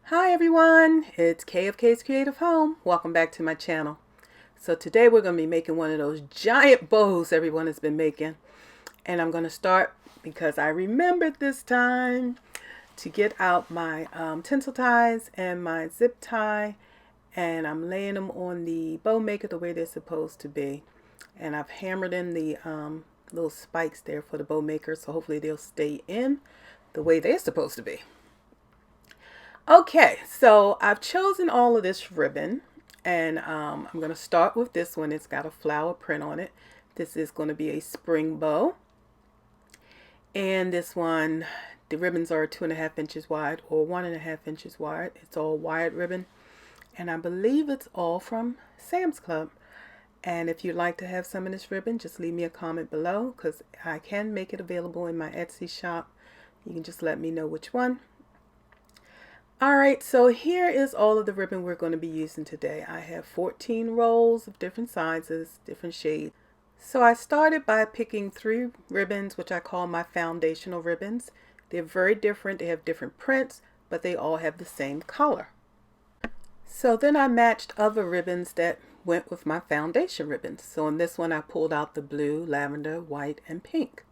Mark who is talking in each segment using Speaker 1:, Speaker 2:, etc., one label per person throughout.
Speaker 1: Hi everyone, it's Kay of Kay's Creative Home. Welcome back to my channel. So today we're going to be making one of those giant bows everyone has been making. And I'm going to start because I remembered this time to get out my tinsel ties and my zip tie. And I'm laying them on the bow maker the way they're supposed to be. And I've hammered in the little spikes there for the bow maker, so hopefully they'll stay in the way they're supposed to be. Okay, so I've chosen all of this ribbon, and I'm going to start with this one. It's got a flower print on it. This is going to be a spring bow. And this one, the ribbons are 2.5 inches wide or 1.5 inches wide. It's all wired ribbon. And I believe it's all from Sam's Club. And if you'd like to have some of this ribbon, just leave me a comment below because I can make it available in my Etsy shop. You can just let me know which one. Alright, so here is all of the ribbon we're going to be using today. I have 14 rolls of different sizes, different shades. So I started by picking 3 ribbons, which I call my foundational ribbons. They're very different. They have different prints, but they all have the same color. So then I matched other ribbons that went with my foundation ribbons. So in this one I pulled out the blue, lavender, white, and pink.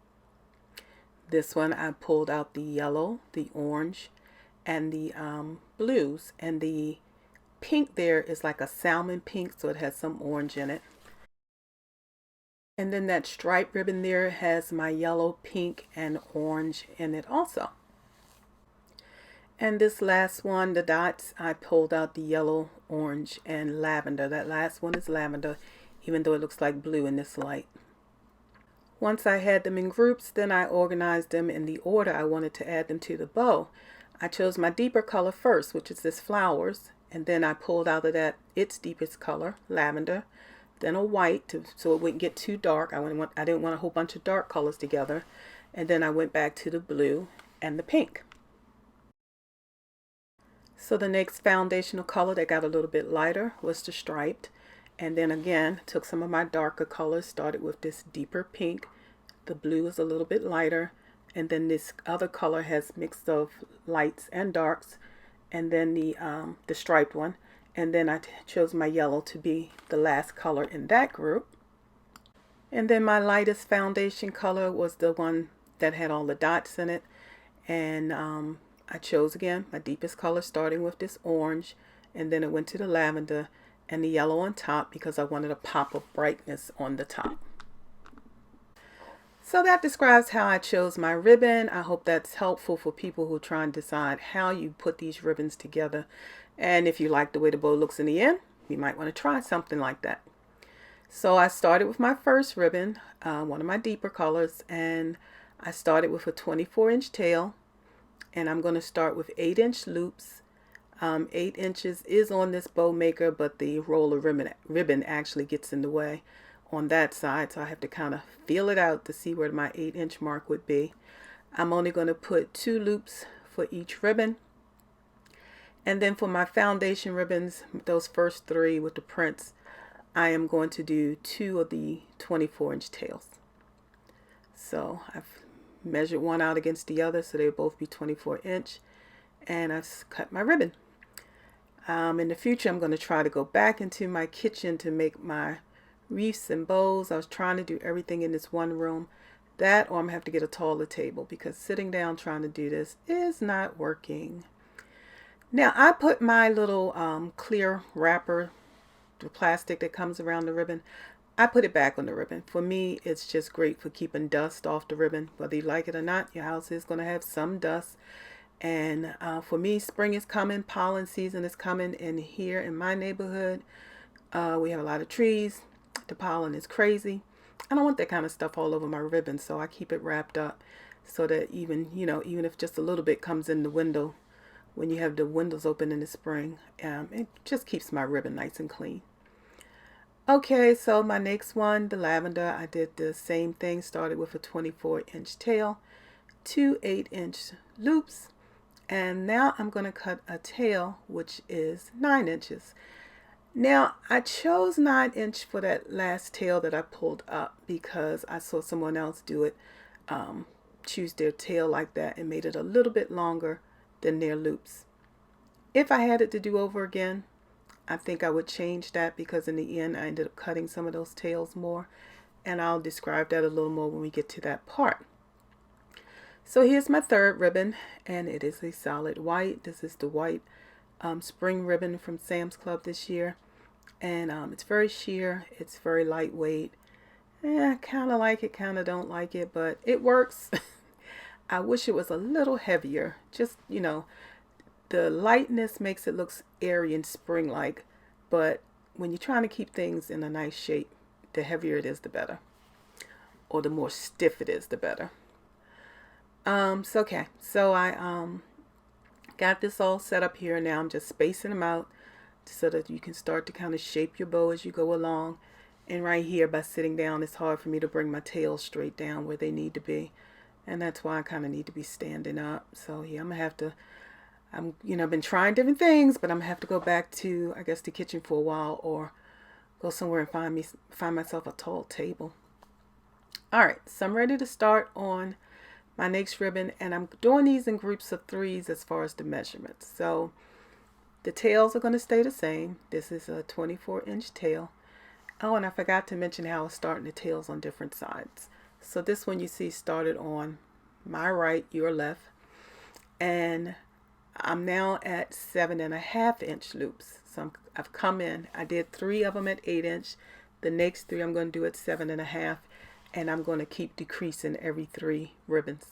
Speaker 1: This one I pulled out the yellow, the orange, and the blues, and the pink there is like a salmon pink, so it has some orange in it. And then that stripe ribbon there has my yellow, pink, and orange in it also. And this last one, the dots, I pulled out the yellow, orange, and lavender. That last one is lavender, even though it looks like blue in this light. Once I had them in groups, then I organized them in the order I wanted to add them to the bow. I chose my deeper color first, which is this flowers, and then I pulled out of that its deepest color, lavender, then a white so it wouldn't get too dark. I didn't want a whole bunch of dark colors together, and then I went back to the blue and the pink. So the next foundational color that got a little bit lighter was the striped, and then again took some of my darker colors, started with this deeper pink. The blue is a little bit lighter, and then this other color has mix of lights and darks, and then the striped one, and then I chose my yellow to be the last color in that group. And then my lightest foundation color was the one that had all the dots in it, and I chose again my deepest color, starting with this orange, and then it went to the lavender and the yellow on top because I wanted a pop of brightness on the top. So that describes how I chose my ribbon. I hope that's helpful for people who try and decide how you put these ribbons together. And if you like the way the bow looks in the end, you might want to try something like that. So I started with my first ribbon, one of my deeper colors, and I started with a 24-inch tail. And I'm going to start with 8-inch loops. 8 inches is on this bow maker, but the roll of ribbon actually gets in the way on that side, so I have to kind of feel it out to see where my 8-inch mark would be. I'm only going to put 2 loops for each ribbon, and then for my foundation ribbons, those first 3 with the prints, I am going to do 2 of the 24-inch tails. So I've measured one out against the other, so they'll both be 24-inch, and I've cut my ribbon. In the future, I'm going to try to go back into my kitchen to make my wreaths and bows. I was trying to do everything in this one room. That, or I'm going to have to get a taller table because sitting down trying to do this is not working. Now, I put my little clear wrapper, the plastic that comes around the ribbon, I put it back on the ribbon. For me, it's just great for keeping dust off the ribbon. Whether you like it or not, your house is going to have some dust. And for me, spring is coming, pollen season is coming, and here in my neighborhood, we have a lot of trees. The pollen is crazy. I don't want that kind of stuff all over my ribbon, so I keep it wrapped up so that even if just a little bit comes in the window, when you have the windows open in the spring, it just keeps my ribbon nice and clean. Okay, so my next one, the lavender, I did the same thing, started with a 24-inch tail, 2 8-inch loops, and now I'm going to cut a tail which is 9 inches. Now, I chose 9-inch for that last tail that I pulled up because I saw someone else do it, choose their tail like that and made it a little bit longer than their loops. If I had it to do over again, I think I would change that, because in the end I ended up cutting some of those tails more, and I'll describe that a little more when we get to that part. So here's my third ribbon, and it is a solid white. This is the white spring ribbon from Sam's Club this year, and it's very sheer, it's very lightweight. Kind of like it, kind of don't like it, but it works. I wish it was a little heavier. Just, the lightness makes it look airy and spring-like, but when you're trying to keep things in a nice shape, the heavier it is, the better. Or the more stiff it is, the better. So I got this all set up here. Now I'm just spacing them out so that you can start to kind of shape your bow as you go along. And right here, by sitting down, it's hard for me to bring my tails straight down where they need to be. And that's why I kind of need to be standing up. So yeah, I'm going to have to, I've been trying different things, but I'm going to have to go back to, I guess, the kitchen for a while, or go somewhere and find myself a tall table. All right, so I'm ready to start on my next ribbon, and I'm doing these in groups of 3s as far as the measurements. So the tails are going to stay the same. This is a 24-inch tail. Oh, and I forgot to mention how I was starting the tails on different sides. So this one you see started on my right, your left, and I'm now at 7.5-inch loops. So I've come in, I did 3 of them at 8-inch. The next 3 I'm going to do at 7.5, and I'm going to keep decreasing every 3 ribbons.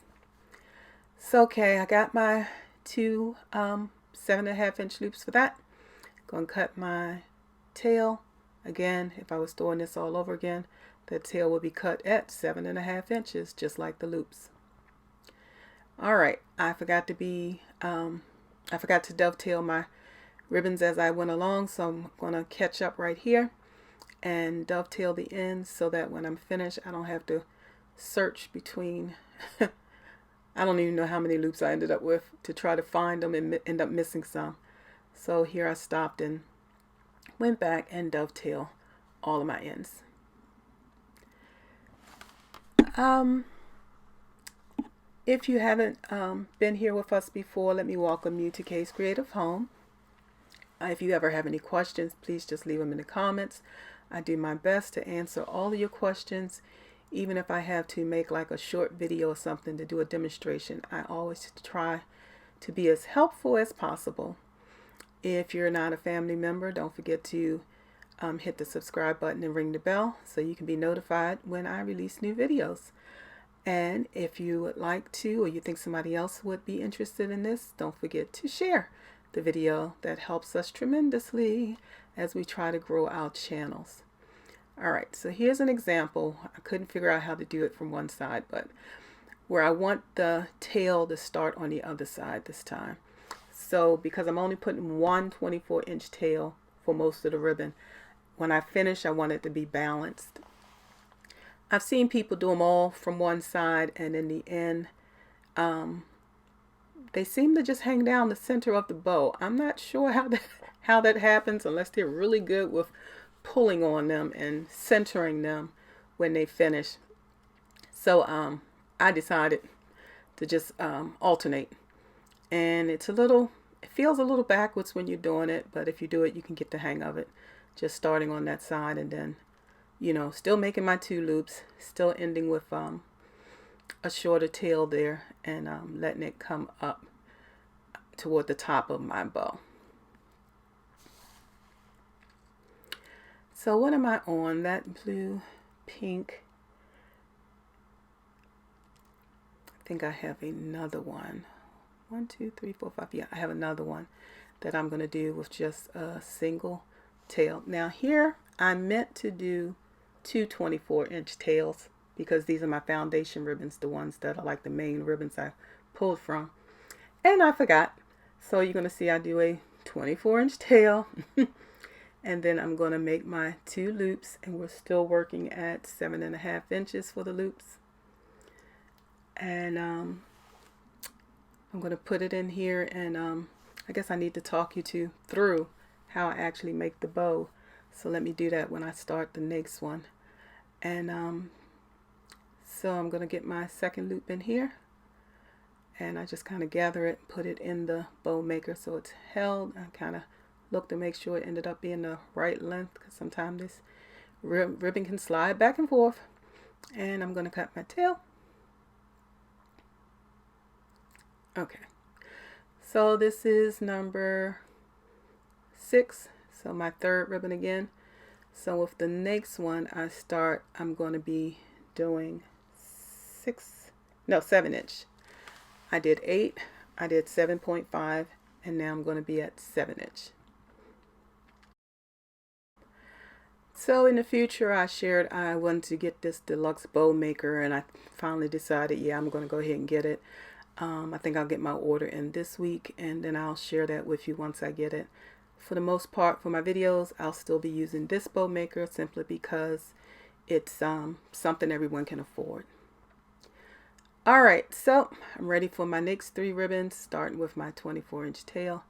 Speaker 1: So okay, I got my 2 7.5-inch loops for that. Going to cut my tail. Again, if I was doing this all over again, the tail will be cut at 7.5 inches, just like the loops. All right, I forgot to dovetail my ribbons as I went along, so I'm going to catch up right here and dovetail the ends so that when I'm finished, I don't have to search between I don't even know how many loops I ended up with to try to find them and end up missing some. So here I stopped and went back and dovetail all of my ends. If you haven't been here with us before, let me welcome you to Kay's Creative Home. If you ever have any questions, please just leave them in the comments. I do my best to answer all of your questions. Even if I have to make like a short video or something to do a demonstration, I always try to be as helpful as possible. If you're not a family member, don't forget to hit the subscribe button and ring the bell so you can be notified when I release new videos. And if you would like to, or you think somebody else would be interested in this, don't forget to share the video. That helps us tremendously as we try to grow our channels. All right, so here's an example. I couldn't figure out how to do it from one side, but where I want the tail to start on the other side this time. So because I'm only putting one 24-inch tail for most of the ribbon, when I finish, I want it to be balanced. I've seen people do them all from one side, and in the end, they seem to just hang down the center of the bow. I'm not sure how that happens unless they're really good with pulling on them and centering them when they finish. So I decided to just alternate, and it feels a little backwards when you're doing it, but if you do it, you can get the hang of it. Just starting on that side and then, still making my 2 loops, still ending with a shorter tail there, and letting it come up toward the top of my bow. So what am I on? That blue, pink. I think I have another one. 1, 2, 3, 4, 5. Yeah, I have another one that I'm going to do with just a single tail. Now here I meant to do 2 24-inch tails because these are my foundation ribbons, the ones that are like the main ribbons I pulled from, and I forgot. So you're going to see I do a 24-inch tail and then I'm going to make my 2 loops, and we're still working at 7.5 inches for the loops. And I'm going to put it in here, and I guess I need to talk you through how I actually make the bow. So let me do that when I start the next one. And so I'm going to get my second loop in here, and I just kind of gather it, put it in the bow maker so it's held. I kind of look to make sure it ended up being the right length, because sometimes this ribbon can slide back and forth. And I'm going to cut my tail. Okay, so this is number 6, so my third ribbon again. So with the next one I'm going to be doing 7 inch. I did 8, I did 7.5, and now I'm going to be at 7 inch. So in the future, I shared I wanted to get this deluxe bow maker, and I finally decided, yeah, I'm going to go ahead and get it. I think I'll get my order in this week, and then I'll share that with you once I get it. For the most part, for my videos, I'll still be using this bow maker simply because it's something everyone can afford. Alright, so I'm ready for my next 3 ribbons, starting with my 24-inch tail.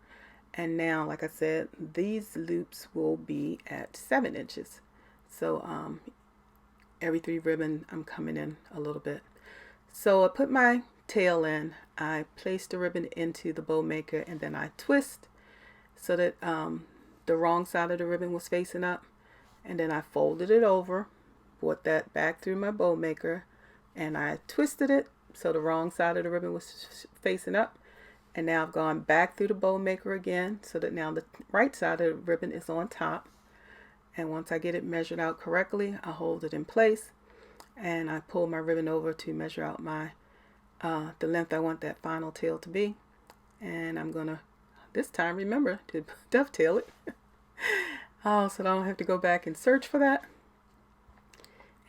Speaker 1: And now, like I said, these loops will be at 7 inches. So every 3 ribbon, I'm coming in a little bit. So I put my tail in, I place the ribbon into the bow maker, and then I twist so that the wrong side of the ribbon was facing up. And then I folded it over, brought that back through my bow maker, and I twisted it so the wrong side of the ribbon was facing up. And now I've gone back through the bow maker again so that now the right side of the ribbon is on top. And once I get it measured out correctly, I hold it in place and I pull my ribbon over to measure out my the length I want that final tail to be. And I'm gonna this time remember to dovetail it so that I don't have to go back and search for that.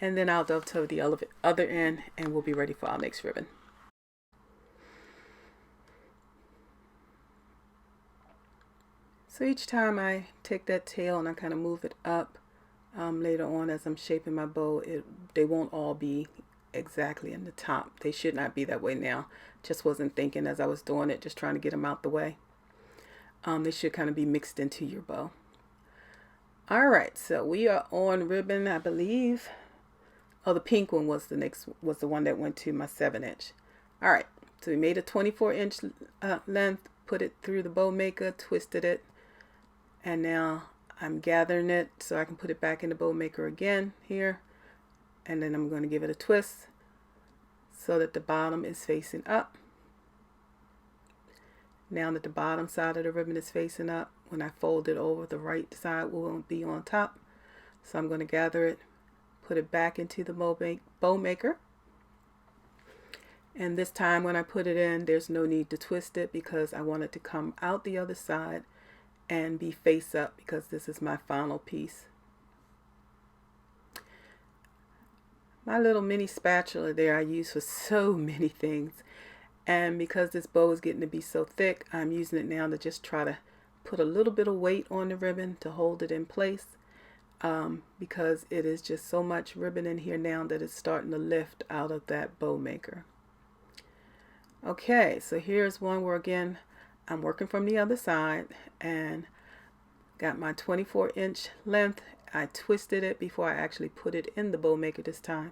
Speaker 1: And then I'll dovetail the other end, and we'll be ready for our next ribbon. So each time I take that tail and I kind of move it up, later on as I'm shaping my bow, they won't all be exactly in the top. They should not be that way now. Just wasn't thinking as I was doing it, just trying to get them out the way. They should kind of be mixed into your bow. Alright, so we are on ribbon, I believe. Oh, the pink one was the one that went to my 7 inch. Alright, so we made a 24-inch length, put it through the bow maker, twisted it, and now I'm gathering it so I can put it back in the bow maker again here, and then I'm going to give it a twist so that the bottom is facing up. Now that the bottom side of the ribbon is facing up, when I fold it over, the right side will be on top. So I'm going to gather it, put it back into the bow maker. And this time when I put it in, there's no need to twist it because I want it to come out the other side and be face up, because this is my final piece. My little mini spatula there I use for so many things, and because this bow is getting to be so thick, I'm using it now to just try to put a little bit of weight on the ribbon to hold it in place, because it is just so much ribbon in here now that it's starting to lift out of that bow maker. Okay, so here's one where again I'm working from the other side and got my 24-inch length. I twisted it before I actually put it in the bow maker this time.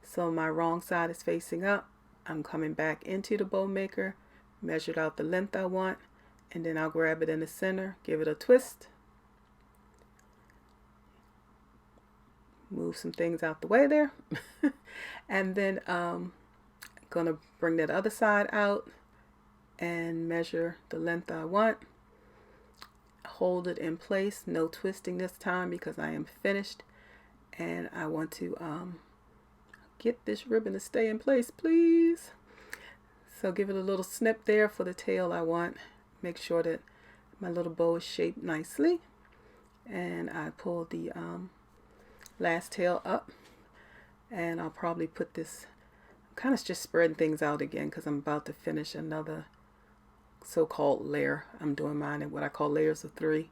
Speaker 1: So my wrong side is facing up. I'm coming back into the bow maker, measured out the length I want, and then I'll grab it in the center, give it a twist, move some things out the way there, and then gonna bring that other side out and measure the length I want, hold it in place, no twisting this time because I am finished, and I want to get this ribbon to stay in place, please. So give it a little snip there for the tail I want. Make sure that my little bow is shaped nicely, and I pull the last tail up, and I'll probably put this, kind of just spreading things out again because I'm about to finish another so-called layer. I'm doing mine in what I call layers of 3.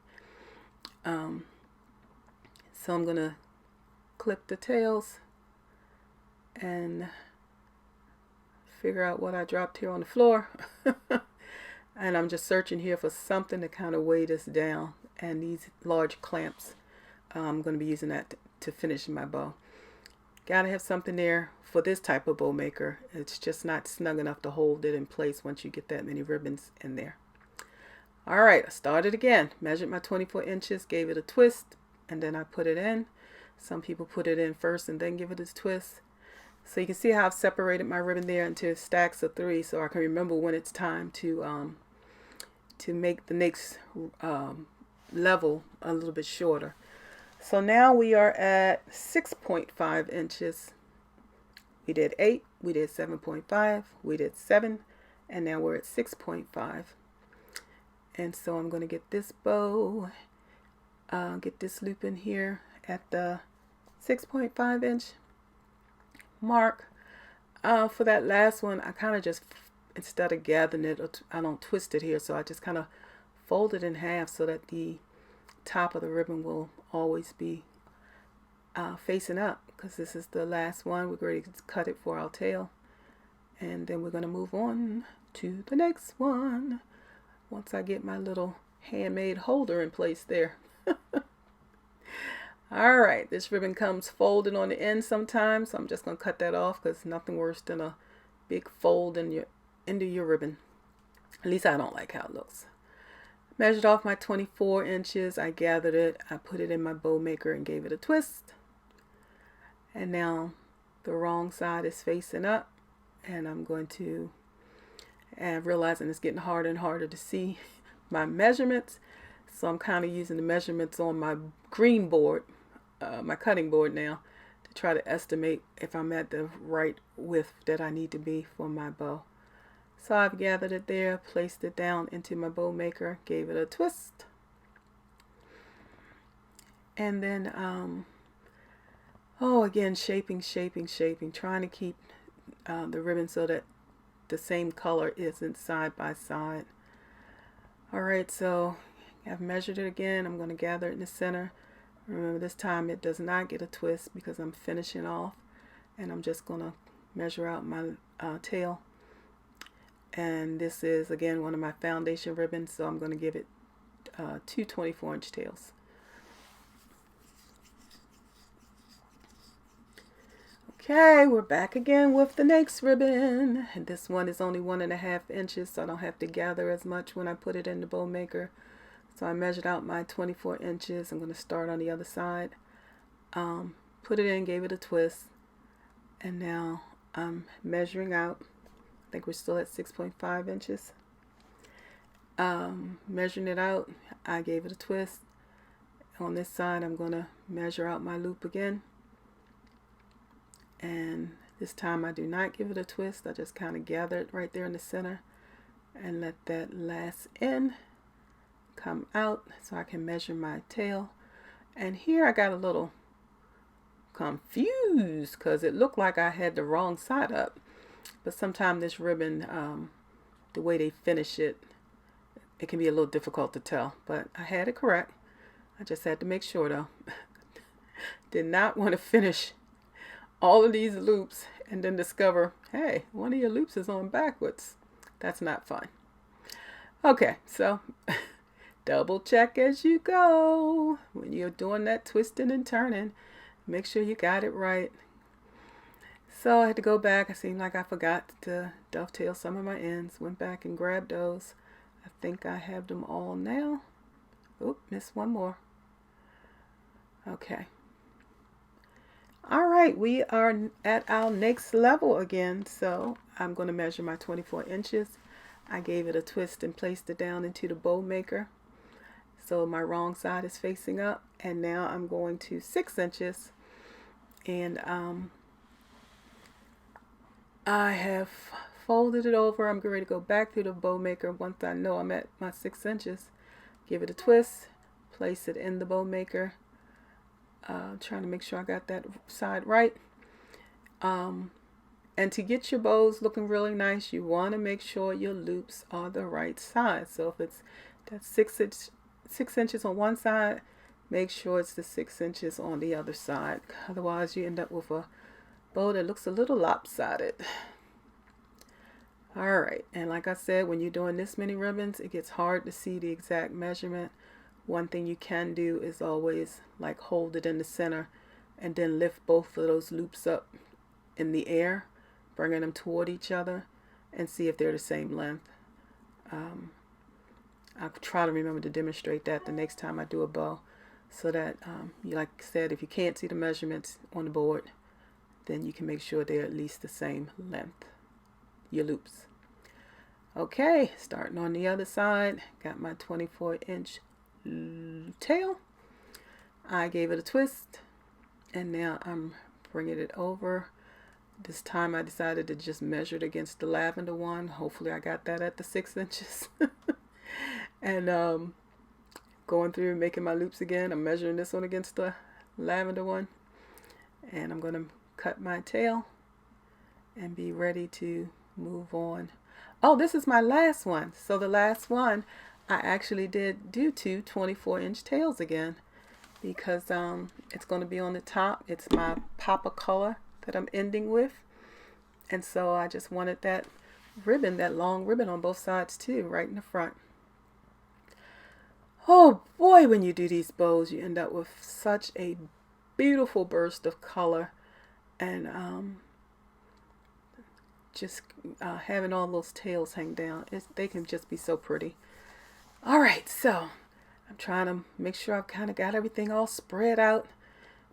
Speaker 1: So I'm gonna clip the tails and figure out what I dropped here on the floor. And I'm just searching here for something to kind of weigh this down, and these large clamps, I'm going to be using that to finish my bow. Gotta have something there for this type of bow maker. It's just not snug enough to hold it in place once you get that many ribbons in there. All right, I started again, measured my 24 inches, gave it a twist, and then I put it in. Some people put it in first and then give it a twist. So you can see how I've separated my ribbon there into stacks of 3, so I can remember when it's time to make the next level a little bit shorter. So now we are at 6.5 inches. We did 8, we did 7.5, we did 7, and now we're at 6.5. And so I'm going to get this bow, get this loop in here at the 6.5 inch mark. For that last one, I kind of just, instead of gathering it, I don't twist it here, so I just kind of fold it in half so that the top of the ribbon will always be facing up, because this is the last one. We're ready to cut it for our tail, and then we're going to move on to the next one once I get my little handmade holder in place there. All right, this ribbon comes folded on the end sometimes, so I'm just going to cut that off, because nothing worse than a big fold in into your ribbon. At least I don't like how it looks. Measured off my 24 inches, I gathered it, I put it in my bow maker and gave it a twist. And now the wrong side is facing up, and I'm going to, and realizing it's getting harder and harder to see my measurements, so I'm kind of using the measurements on my green board, my cutting board now, to try to estimate if I'm at the right width that I need to be for my bow. So I've gathered it there, placed it down into my bow maker, gave it a twist, and then again, shaping, trying to keep the ribbon so that the same color isn't side by side. All right, so I've measured it again. I'm going to gather it in the center. Remember, this time it does not get a twist because I'm finishing off, and I'm just going to measure out my tail. And this is, again, one of my foundation ribbons, so I'm going to give it 2 24-inch tails. Okay, we're back again with the next ribbon. And this one is only 1.5 inches, so I don't have to gather as much when I put it in the bow maker. So I measured out my 24 inches. I'm going to start on the other side. Put it in, gave it a twist. And now I'm measuring out. I think we're still at 6.5 inches. Measuring it out, I gave it a twist. On this side, I'm going to measure out my loop again. And this time I do not give it a twist. I just kind of gather it right there in the center and let that last end come out so I can measure my tail. And here I got a little confused because it looked like I had the wrong side up. But sometimes this ribbon, the way they finish it, it can be a little difficult to tell. But I had it correct. I just had to make sure though. Did not want to finish all of these loops and then discover, hey, one of your loops is on backwards. That's not fun. Okay, so double check as you go. When you're doing that twisting and turning, make sure you got it right. So I had to go back. It seemed like I forgot to dovetail some of my ends. Went back and grabbed those. I think I have them all now. Oop, missed one more. Okay. All right, we are at our next level again. So I'm going to measure my 24 inches. I gave it a twist and placed it down into the bow maker. So my wrong side is facing up. And now I'm going to 6 inches. And I have folded it over. I'm ready to go back through the bow maker once I know I'm at my 6 inches. Give it a twist. Place it in the bow maker. Trying to make sure I got that side right. And to get your bows looking really nice, you want to make sure your loops are the right size. So if it's that 6 inches on one side, make sure it's the 6 inches on the other side. Otherwise, you end up with a bow that looks a little lopsided. All right, and like I said, when you're doing this many ribbons, it gets hard to see the exact measurement. One thing you can do is always like hold it in the center and then lift both of those loops up in the air, bringing them toward each other, and see if they're the same length. I'll try to remember to demonstrate that the next time I do a bow, so that like I said, if you can't see the measurements on the board, then you can make sure they're at least the same length, your loops. Okay, starting on the other side, got my 24-inch tail. I gave it a twist, and now I'm bringing it over. This time I decided to just measure it against the lavender one. Hopefully I got that at the 6 inches. And going through and making my loops again. I'm measuring this one against the lavender one. And I'm going to cut my tail and be ready to move on. Oh, this is my last one. So the last one, I actually did do two 24-inch tails again, because it's going to be on the top. It's my Papa color that I'm ending with. And so I just wanted that ribbon, that long ribbon on both sides too, right in the front. Oh boy, when you do these bows, you end up with such a beautiful burst of color. And just having all those tails hang down, they can just be so pretty. All right, so I'm trying to make sure I've kind of got everything all spread out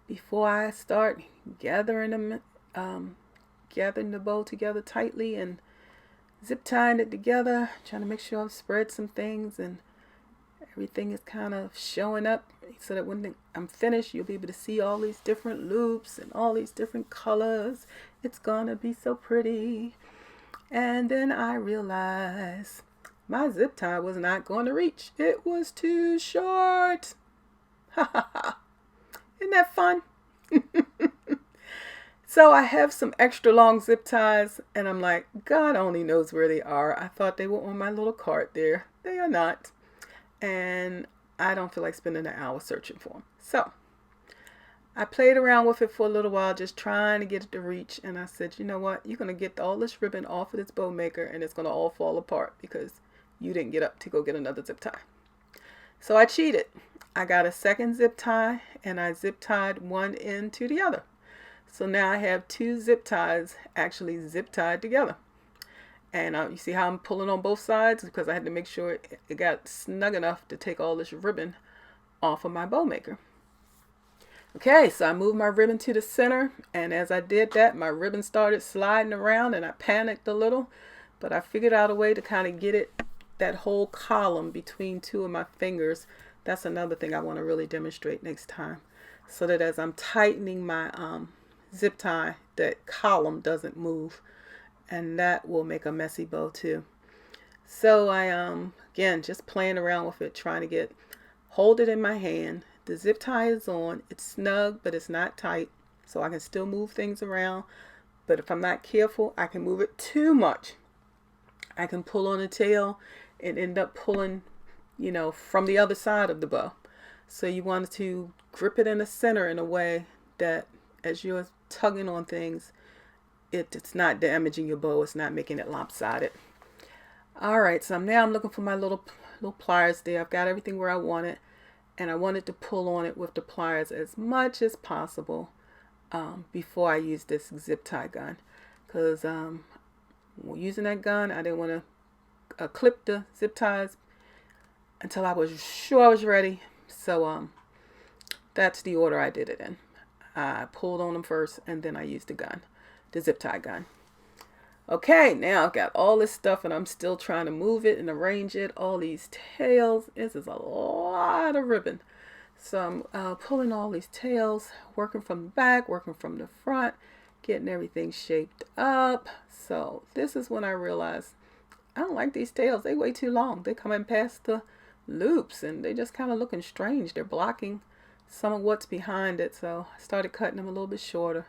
Speaker 1: before I start gathering them, gathering the bow together tightly and zip tying it together, trying to make sure I've spread some things and everything is kind of showing up, so that when I'm finished, you'll be able to see all these different loops and all these different colors. It's gonna be so pretty. And then I realized my zip tie was not going to reach. It was too short. Ha ha ha. Isn't that fun? So I have some extra long zip ties, and I'm like, God only knows where they are. I thought they were on my little cart there. They are not. And I don't feel like spending an hour searching for them. So I played around with it for a little while, just trying to get it to reach. And I said, you know what? You're going to get all this ribbon off of this bow maker, and it's going to all fall apart because you didn't get up to go get another zip tie. So I cheated. I got a second zip tie, and I zip tied one end to the other. So now I have two zip ties actually zip tied together. And you see how I'm pulling on both sides, because I had to make sure it got snug enough to take all this ribbon off of my bow maker. Okay, so I moved my ribbon to the center, and as I did that, my ribbon started sliding around, and I panicked a little, but I figured out a way to kind of get it, that whole column between two of my fingers. That's another thing I want to really demonstrate next time, so that as I'm tightening my zip tie, that column doesn't move. And that will make a messy bow too. So I again, just playing around with it, trying to hold it in my hand. The zip tie is on. It's snug, but it's not tight, so I can still move things around. But if I'm not careful, I can move it too much. I can pull on the tail and end up pulling, from the other side of the bow. So you want to grip it in the center in a way that as you're tugging on things, it's not damaging your bow. It's not making it lopsided. All right, so now I'm looking for my little pliers there. I've got everything where I want it, and I wanted to pull on it with the pliers as much as possible before I use this zip tie gun, because using that gun, I didn't want to clip the zip ties until I was sure I was ready. So that's the order I did it in. I pulled on them first, and then I used the zip tie gun. Okay, now I've got all this stuff, and I'm still trying to move it and arrange it. All these tails. This is a lot of ribbon. So I'm pulling all these tails, working from the back, working from the front, getting everything shaped up. So this is when I realized I don't like these tails. They way too long. They come in past the loops, and they just kind of looking strange. They're blocking some of what's behind it. So I started cutting them a little bit shorter.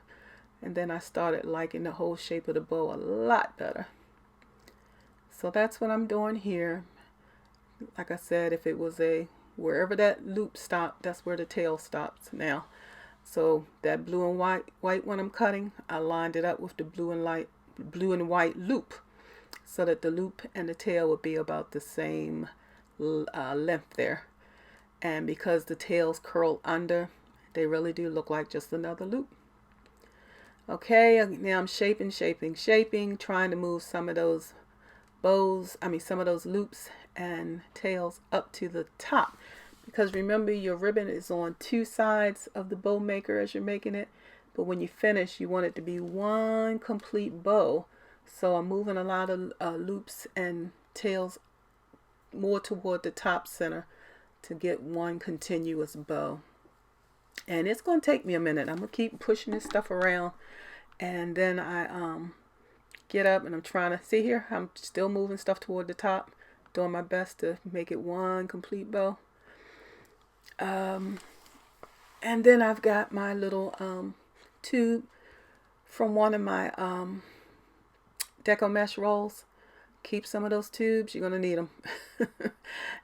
Speaker 1: And then I started liking the whole shape of the bow a lot better. So that's what I'm doing here. Like I said, if it was wherever that loop stopped, that's where the tail stops now. So that blue and white one I'm cutting, I lined it up with the blue and white loop, so that the loop and the tail would be about the same length there. And because the tails curl under, They really do look like just another loop. Okay, now I'm shaping, trying to move some of those some of those loops and tails up to the top. Because remember, your ribbon is on two sides of the bow maker as you're making it. But when you finish, you want it to be one complete bow. So I'm moving a lot of loops and tails more toward the top center to get one continuous bow. And it's going to take me a minute. I'm going to keep pushing this stuff around. And then I get up and I'm trying to, see here, I'm still moving stuff toward the top, doing my best to make it one complete bow. And then I've got my little tube from one of my deco mesh rolls. Keep some of those tubes, you're going to need them.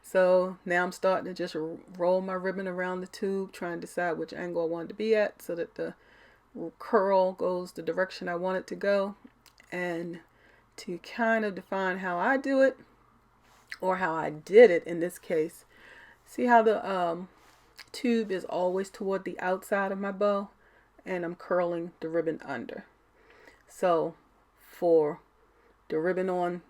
Speaker 1: So now I'm starting to just roll my ribbon around the tube, trying to decide which angle I want it to be at so that the curl goes the direction I want it to go. And to kind of define how I do it, or how I did it in this case, see how the tube is always toward the outside of my bow, and I'm curling the ribbon under. So for the ribbon on,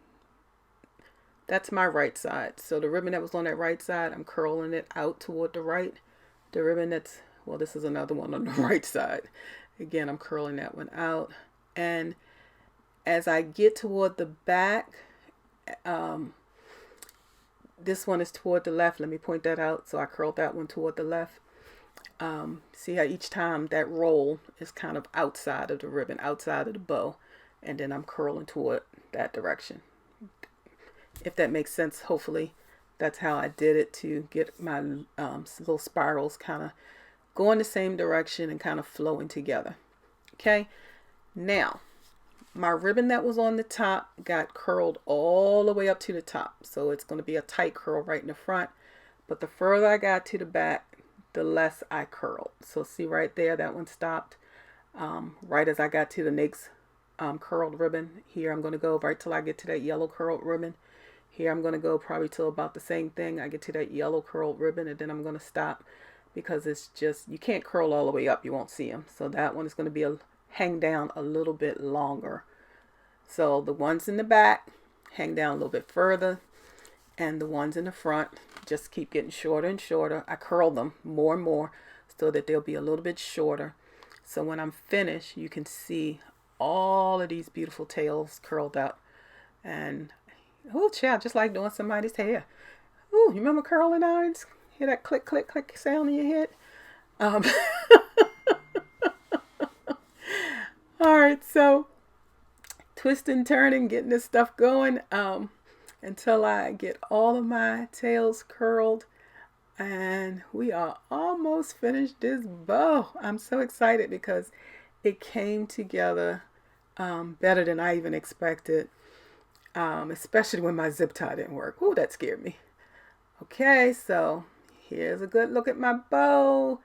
Speaker 1: that's my right side. So the ribbon that was on that right side, I'm curling it out toward the right. The ribbon that's, well, this is another one on the right side. Again, I'm curling that one out. And as I get toward the back, this one is toward the left. Let me point that out. So I curled that one toward the left. See how each time that roll is kind of outside of the ribbon, outside of the bow. And then I'm curling toward that direction. If that makes sense, hopefully that's how I did it to get my little spirals kind of going the same direction and kind of flowing together. Okay, now my ribbon that was on the top got curled all the way up to the top. So it's going to be a tight curl right in the front. But the further I got to the back, the less I curled. So see right there, that one stopped right as I got to the next curled ribbon. Here I'm going to go right till I get to that yellow curled ribbon. Here I'm going to go probably till about the same thing. I get to that yellow curled ribbon, and then I'm going to stop because it's just, you can't curl all the way up. You won't see them. So that one is going to be hang down a little bit longer. So the ones in the back hang down a little bit further, and the ones in the front just keep getting shorter and shorter. I curl them more and more so that they'll be a little bit shorter. So when I'm finished, you can see all of these beautiful tails curled up. And oh, child, just like doing somebody's hair. Oh, you remember curling irons? Hear that click, click, click sound in your head? All right, so twisting, turning, getting this stuff going until I get all of my tails curled. And we are almost finished this bow. I'm so excited because it came together better than I even expected. Especially when my zip tie didn't work. Ooh, that scared me. Okay, so here's a good look at my bow.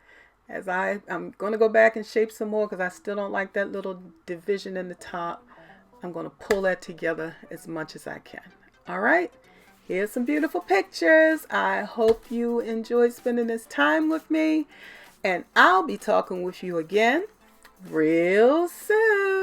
Speaker 1: As I'm going to go back and shape some more because I still don't like that little division in the top. I'm going to pull that together as much as I can. All right, here's some beautiful pictures. I hope you enjoyed spending this time with me. And I'll be talking with you again real soon.